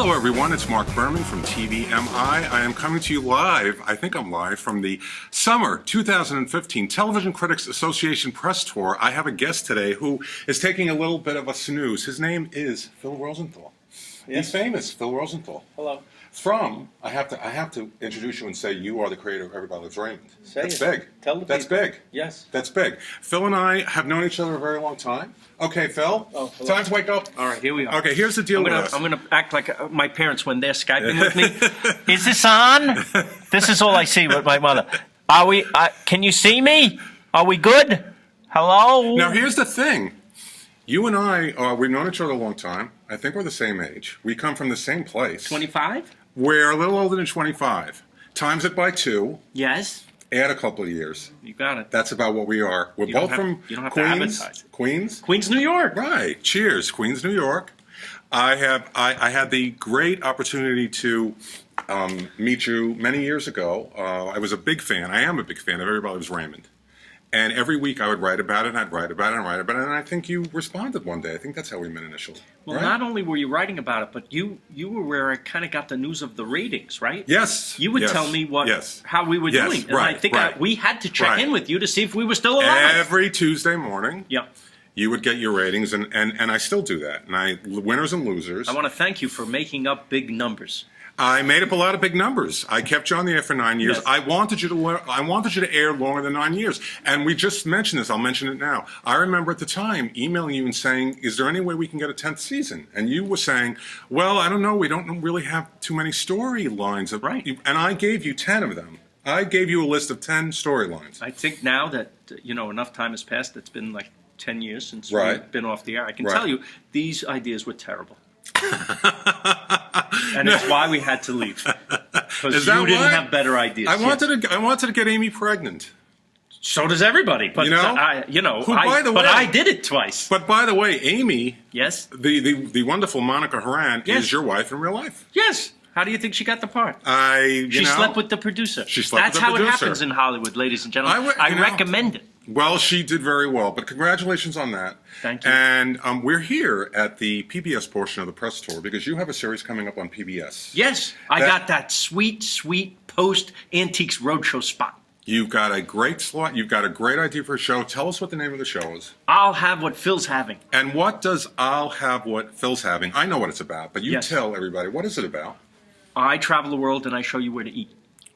Hello, everyone. It's Mark Berman from TVMI. I am coming to you live, I think I'm live, from the Summer 2015 Television Critics Association Press Tour. I have a guest today who is taking a little bit of a snooze. His name is Phil Rosenthal. Yes. He's famous, Phil Rosenthal. Hello. I have to introduce you and say you are the creator of Everybody Loves Raymond. That's big. Tell the That's people. big. Yes. That's big. Phil and I have known each other a very long time. Okay, Phil. Oh, time to wake up. All right, here we are. Okay, here's the deal with us. I'm going to act like my parents when they're Skyping with me. Is this on? This is all I see with my mother. Are we? Can you see me? Are we good? Hello? Now, here's the thing. You and I, we've known each other a long time. I think we're the same age. We come from the same place. 25? We're a little older than 25. Times it by 2. Yes. Add a couple of years. You got it. That's about what we are. We're both from Queens. Queens, New York. Right. Cheers. Queens, New York. I had the great opportunity to meet you many years ago. I was a big fan. I am a big fan of Everybody Loves Raymond. And every week I would write about it, and I'd write about it, and write about it, and I think you responded one day. I think that's how we met initially. Well, right? Not only were you writing about it, but you were where I kind of got the news of the ratings, right? Yes. You would tell me how we were doing. And I think we had to check in with you to see if we were still alive. Every Tuesday morning. Yeah. You would get your ratings, and I still do that. And winners and losers. I want to thank you for making up big numbers. I made up a lot of big numbers. I kept you on the air for 9 years. Yes. I wanted you to air longer than 9 years. And we just mentioned this. I'll mention it now. I remember at the time emailing you and saying, is there any way we can get a 10th season? And you were saying, well, I don't know. We don't really have too many storylines. Right. And I gave you 10 of them. I gave you a list of 10 storylines. I think now that, enough time has passed, it's been like 10 years since we've been off the air. I can tell you, these ideas were terrible. And it's why we had to leave, because you didn't have better ideas. I wanted to get Amy pregnant. So does everybody, but I did it twice. But by the way, Amy, yes, the wonderful Monica Horan is your wife in real life. Yes. How do you think she got the part? She slept with the producer. That's how it happens in Hollywood, ladies and gentlemen. I recommend it. Well, she did very well, but congratulations on that. Thank you. And we're here at the PBS portion of the press tour because you have a series coming up on PBS. Yes, I got that sweet, sweet post-Antiques Roadshow spot. You've got a great slot. You've got a great idea for a show. Tell us what the name of the show is. I'll Have What Phil's Having. And what does I'll Have What Phil's Having? I know what it's about, but you tell everybody, what is it about? I travel the world and I show you where to eat.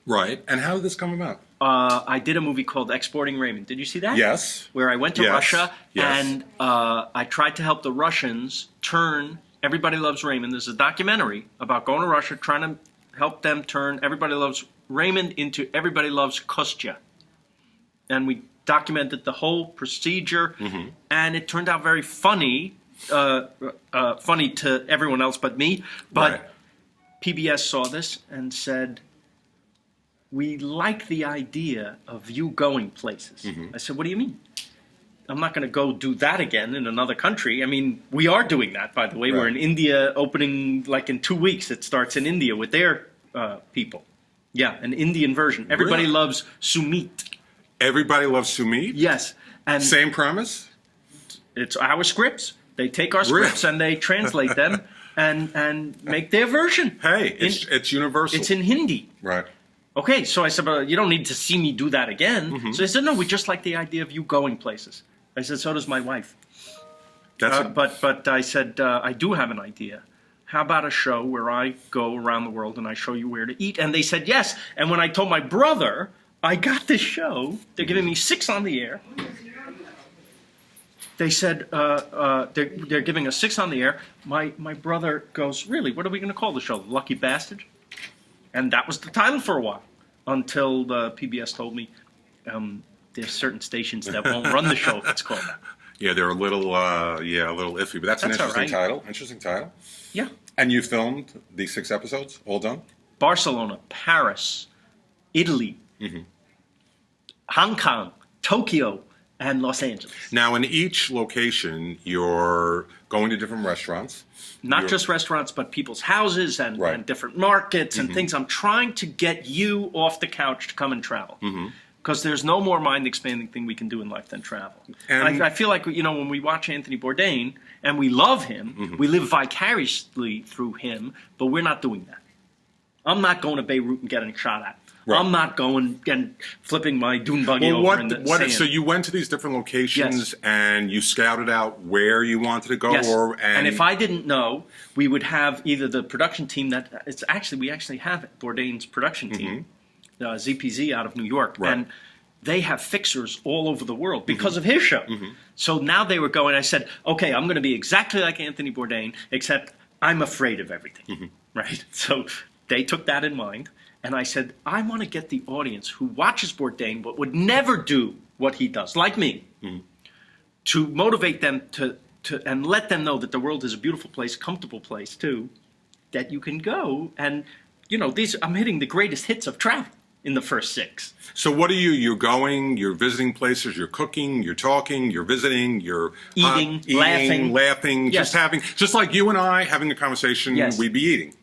Right. And how did this come about? I did a movie called Exporting Raymond. Did you see that? Yes. Where I went to Russia and I tried to help the Russians turn Everybody Loves Raymond. There's a documentary about going to Russia, trying to help them turn Everybody Loves Raymond into Everybody Loves Kostya. And we documented the whole procedure, and it turned out very funny, funny to everyone else but me. But PBS saw this and said, we like the idea of you going places. I said, what do you mean? I'm not going to go do that again in another country. I mean, we are doing that, by the way. We're in India opening, like in 2 weeks. It starts in India with their people. Yeah, an Indian version. Everybody loves Sumit. Everybody Loves Sumit? Yes. And same premise? It's our scripts. They take our scripts and they translate them and make their version. Hey, it's universal. It's in Hindi. Right. Okay, so I said, but you don't need to see me do that again. So I said, no, we just like the idea of you going places. I said, so does my wife. But I said, I do have an idea. How about a show where I go around the world and I show you where to eat? And they said yes. And when I told my brother, I got this show, they're giving me 6 on the air. They said, they're giving us 6 on the air. My brother goes, really, what are we going to call the show? Lucky Bastard? And that was the title for a while, until the PBS told me there's certain stations that won't run the show if it's called that. Yeah, they're a little iffy, but that's an interesting title. Interesting title. Yeah. And you filmed the 6 episodes, all done? Barcelona, Paris, Italy, Hong Kong, Tokyo, and Los Angeles. Now, in each location, you're going to different restaurants. Not just restaurants, but people's houses and different markets and things. I'm trying to get you off the couch to come and travel. Because there's no more mind-expanding thing we can do in life than travel. And I feel like, when we watch Anthony Bourdain and we love him, we live vicariously through him, but we're not doing that. I'm not going to Beirut and getting shot at. Right. I'm not going and flipping my dune buggy over in the sand. So you went to these different locations and you scouted out where you wanted to go? Yes. And if I didn't know, we would have either the production team we actually have Bourdain's production team, ZPZ out of New York, and they have fixers all over the world because of his show. So now they were going, I said, okay, I'm going to be exactly like Anthony Bourdain, except I'm afraid of everything, right? So they took that in mind. And I said, I want to get the audience who watches Bourdain but would never do what he does, like me, to motivate them to and let them know that the world is a beautiful place, comfortable place too, that you can go. And, I'm hitting the greatest hits of travel in the first 6. So what are you? You're going, you're visiting places, you're cooking, you're talking, you're visiting, you're eating, laughing, just like you and I having a conversation, we'd be eating.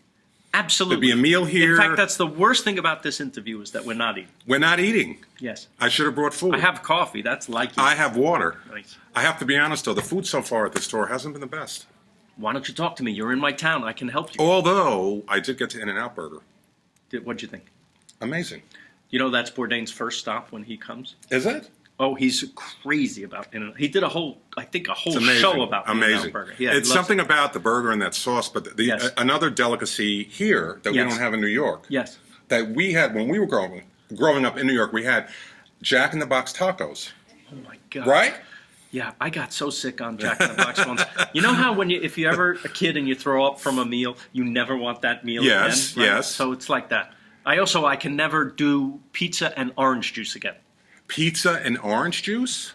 Absolutely. There'd be a meal here. In fact, that's the worst thing about this interview is that we're not eating. We're not eating. Yes. I should have brought food. I have coffee. That's like you. I have water. Nice. I have to be honest, though. The food so far at the store hasn't been the best. Why don't you talk to me? You're in my town. I can help you. Although, I did get to In-N-Out Burger. What'd you think? Amazing. That's Bourdain's first stop when he comes? Is it? Oh, he's crazy about In-N-Out. He did a whole show about In-N-Out Burger. Yeah, it's something about the burger and that sauce, but another delicacy here that we don't have in New York. Yes. That we had when we were growing up in New York, we had Jack in the Box tacos. Oh my God. Right? Yeah, I got so sick on Jack in the Box once. You know how if you're ever a kid and you throw up from a meal, you never want that meal again? Right? Yes. So it's like that. I can never do pizza and orange juice again. Pizza and orange juice?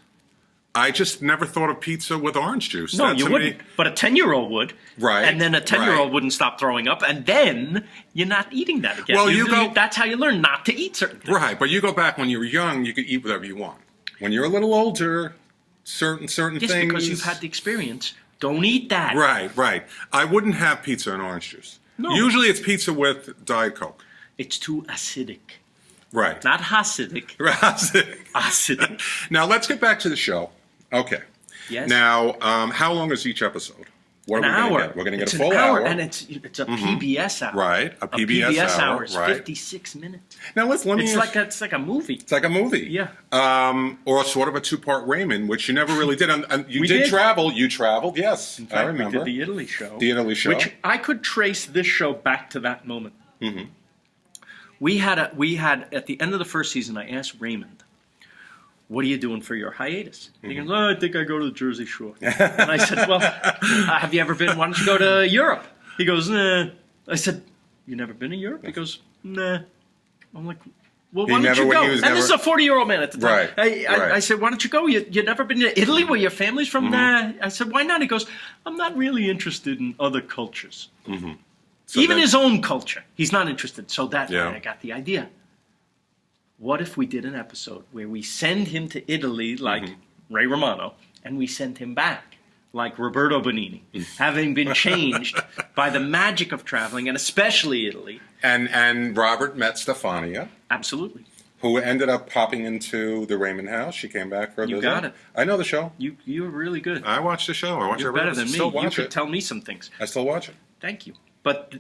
I just never thought of pizza with orange juice. No, you wouldn't. But a 10-year-old would. Right. And then a 10-year-old wouldn't stop throwing up, and then you're not eating that again. Well, that's how you learn not to eat certain things. Right, but you go back when you were young, you could eat whatever you want. When you're a little older, certain things... Yes, because you've had the experience. Don't eat that. Right. I wouldn't have pizza and orange juice. No. Usually it's pizza with Diet Coke. It's too acidic. Right. Not Hasidic. Acidic. Now, let's get back to the show. Okay. Yes. Now, how long is each episode? What are we going to get? We're going to get a full hour. And it's a PBS hour. Right. A PBS hour is 56 minutes. Now, let me... It's like a movie. It's like a movie. Yeah. Or sort of a 2-part Raymond, which you never really did. You did travel. You traveled, yes. In fact, I remember. We did the Italy show. Which I could trace this show back to that moment. We had at the end of the first season, I asked Raymond, what are you doing for your hiatus? He goes, I think I go to the Jersey Shore. And I said, well, have you ever been? Why don't you go to Europe? He goes, nah. I said, you never been to Europe? He goes, nah. I'm like, well, why don't you go? And this is a 40-year-old man at the time. Right. I said, why don't you go? You never been to Italy where your family's from? Nah. I said, why not? He goes, I'm not really interested in other cultures. So even his own culture, he's not interested. So that's why I got the idea. What if we did an episode where we send him to Italy like Ray Romano, and we send him back like Roberto Benigni, having been changed by the magic of traveling, and especially Italy. And Robert met Stefania. Absolutely. Who ended up popping into the Raymond house. She came back for a visit. You got it. I know the show. You're really good. I watch the show. I watch You're better than me. You could tell me some things. I still watch it. Thank you. But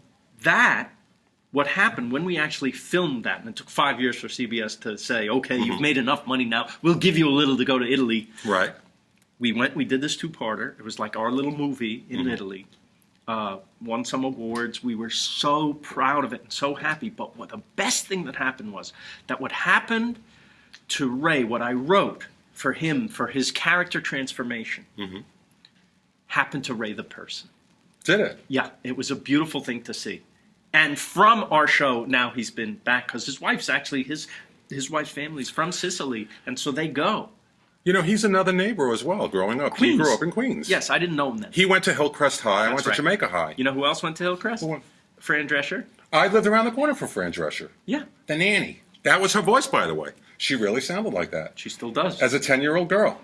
what happened when we actually filmed that, and it took 5 years for CBS to say, okay, you've made enough money now, we'll give you a little to go to Italy. Right. We did this 2-parter. It was like our little movie in Italy. Won some awards. We were so proud of it and so happy. But the best thing that happened was that what happened to Ray, what I wrote for him, for his character transformation, happened to Ray the person. Did it? Yeah, it was a beautiful thing to see. And from our show, now he's been back because his wife's actually, his wife's family's from Sicily, and so they go. You know, he's another neighbor as well, growing up. Queens. He grew up in Queens. Yes, I didn't know him then. He went to Hillcrest High. I went to Jamaica High. You know who else went to Hillcrest? Fran Drescher. I lived around the corner from Fran Drescher. Yeah. The nanny. That was her voice, by the way. She really sounded like that. She still does. As a 10-year-old girl.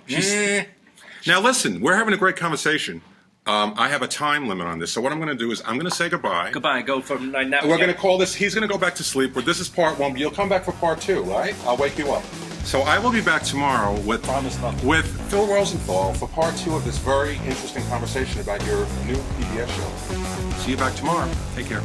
Now, listen, we're having a great conversation. I have a time limit on this, so what I'm going to do is I'm going to say goodbye. Goodbye. Go for my nap. We're going to call this, he's going to go back to sleep. This is part 1, but you'll come back for part 2, right? I'll wake you up. So I will be back tomorrow with Phil Rosenthal for part 2 of this very interesting conversation about your new PBS show. See you back tomorrow. Take care.